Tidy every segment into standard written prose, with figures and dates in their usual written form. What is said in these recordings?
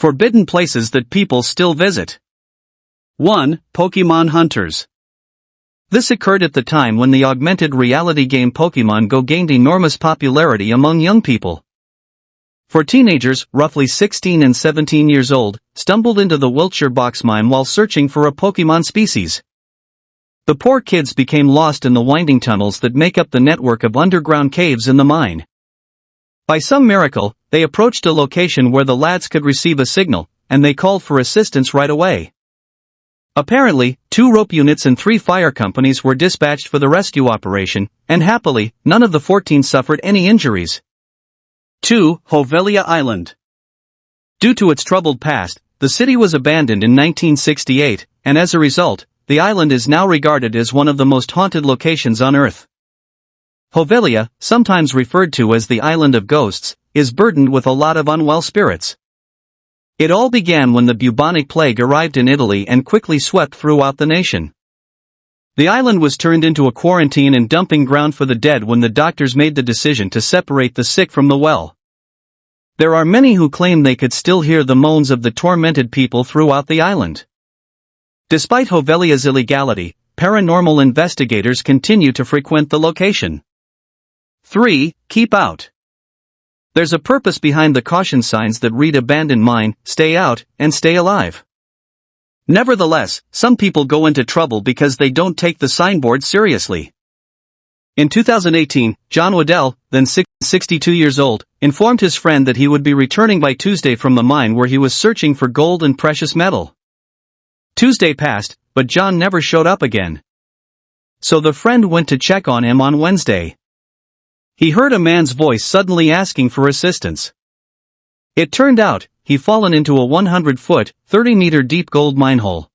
Forbidden places that people still visit. 1. Pokemon hunters. This occurred at the time when the augmented reality game Pokemon Go gained enormous popularity among young people. For teenagers, roughly 16 and 17 years old, stumbled into the Wiltshire box mine while searching for a Pokemon species. The poor kids became lost in the winding tunnels that make up the network of underground caves in the mine. By some miracle, they approached a location where the lads could receive a signal, and they called for assistance right away. Apparently, 2 rope units and 3 fire companies were dispatched for the rescue operation, and happily, none of the 14 suffered any injuries. 2. Hovhelia Island. Due to its troubled past, the city was abandoned in 1968, and as a result, the island is now regarded as one of the most haunted locations on Earth. Hovhelia, sometimes referred to as the Island of Ghosts, is burdened with a lot of unwell spirits. It all began when the bubonic plague arrived in Italy and quickly swept throughout the nation. The island was turned into a quarantine and dumping ground for the dead when the doctors made the decision to separate the sick from the well. There are many who claim they could still hear the moans of the tormented people throughout the island. Despite Hovhelia's illegality, paranormal investigators continue to frequent the location. 3. Keep out. There's a purpose behind the caution signs that read abandoned mine, stay out, and stay alive. Nevertheless, some people go into trouble because they don't take the signboard seriously. In 2018, John Waddell, then 62 years old, informed his friend that he would be returning by Tuesday from the mine where he was searching for gold and precious metal. Tuesday passed, but John never showed up again. So the friend went to check on him on Wednesday. He heard a man's voice suddenly asking for assistance. It turned out, he'd fallen into a 100-foot, 30-meter deep gold mine hole.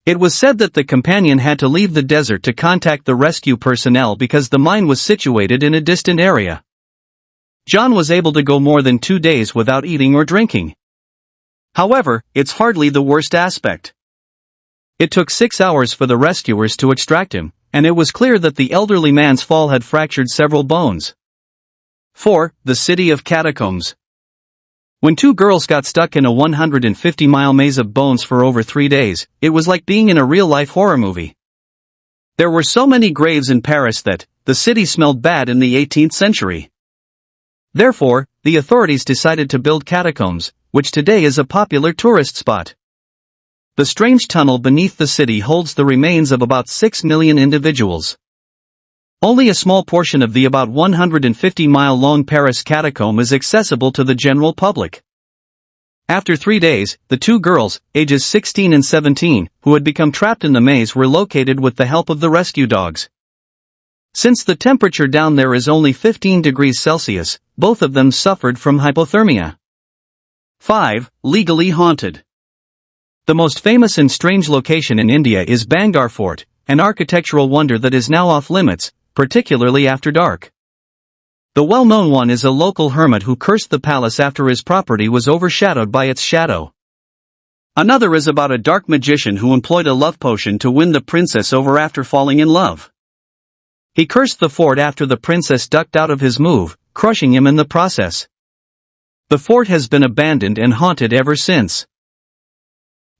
It was said that the companion had to leave the desert to contact the rescue personnel because the mine was situated in a distant area. John was able to go more than 2 days without eating or drinking. However, it's hardly the worst aspect. It took 6 hours for the rescuers to extract him, and it was clear that the elderly man's fall had fractured several bones. 4. The City of Catacombs. When 2 girls got stuck in a 150-mile maze of bones for over 3 days, it was like being in a real-life horror movie. There were so many graves in Paris that the city smelled bad in the 18th century. Therefore, the authorities decided to build catacombs, which today is a popular tourist spot. The strange tunnel beneath the city holds the remains of about 6 million individuals. Only a small portion of the about 150-mile-long Paris catacomb is accessible to the general public. After 3 days, the 2 girls, ages 16 and 17, who had become trapped in the maze were located with the help of the rescue dogs. Since the temperature down there is only 15 degrees Celsius, both of them suffered from hypothermia. 5. Legally haunted. The most famous and strange location in India is Bangalore Fort, an architectural wonder that is now off-limits, particularly after dark. The well-known one is a local hermit who cursed the palace after his property was overshadowed by its shadow. Another is about a dark magician who employed a love potion to win the princess over after falling in love. He cursed the fort after the princess ducked out of his move, crushing him in the process. The fort has been abandoned and haunted ever since.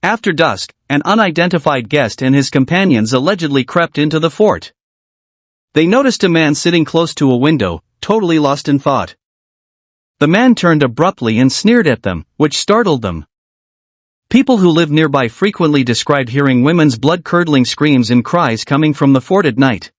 After dusk, an unidentified guest and his companions allegedly crept into the fort. They noticed a man sitting close to a window, totally lost in thought. The man turned abruptly and sneered at them, which startled them. People who live nearby frequently described hearing women's blood-curdling screams and cries coming from the fort at night.